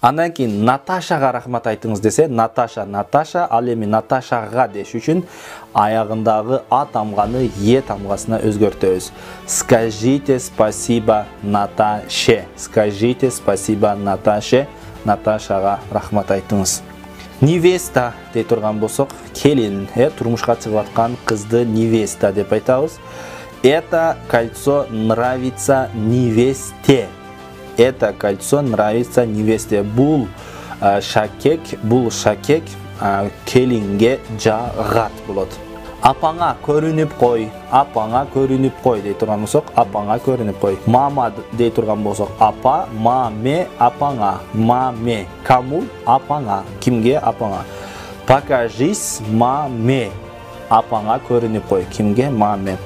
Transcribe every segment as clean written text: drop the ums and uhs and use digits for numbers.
Андан кийин Наташага рахмат айтыңыз десе, Наташа, ал эми Наташага деш үчүн аягындагы А тамганы Е тамгасына өзгөртөбүз. Скажите спасибо Наташе. Скажите спасибо Наташе. Наташага рахмат айтыңыз. Невеста дей турган болсок, келин, турмушка чыгып аткан кызды невеста деп айтабыз. Это кольцо нравится невесте. Это кольцо нравится невесте. Бул шакек келинге жагат болот. Апаңа көрүнүп кой, дей турган болсок, апаңа көрүнүп кой. Мама дей турган болсок, апа, маме, апаңа, маме. Кому? Апаңа. Кимге? Апаңа. Покажись маме. Апаңа көрүнүп кой. Кимге? Маме.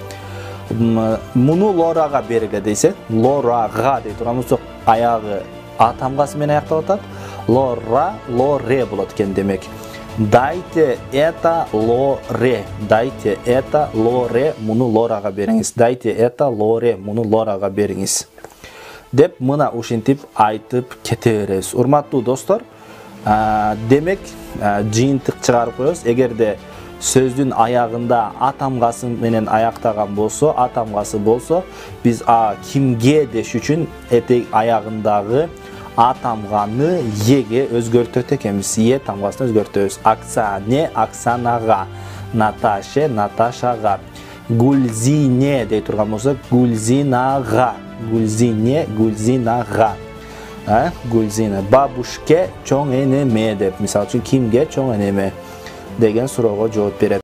Муну Лорага бергиле дейсе, Лорага дей турган болсок, аягы А тамгасы менен аяктап атат. Лора, лоре болот экен демек. Дайте это лоре. Дайте это лоре. Муну Лорага бериңиз. Дайте это лоре. Муну Лорага бериңиз. Деп мына ушинтип айтып кете беребиз. Урматтуу достор, демек жыйынтык чыгарып коебуз. Эгерде сөздүн аягында А тамгасы менен аяктаган болсо, А тамгасы болсо, биз кимге деш үчүн этек аягындагы А тамганы Еге өзгөртөт экенбиз. Е тамгасын өзгөртөбүз. Оксане, Оксанага. Наташе, Наташага. Гүлзине дей турган болсо, Гүлзинага. Гүлзине, Гүлзинага. Гүлзина. Бабушке, чоң энеме деп. Мисалы үчүн кимге чоң энеме деген суроого жооп берет.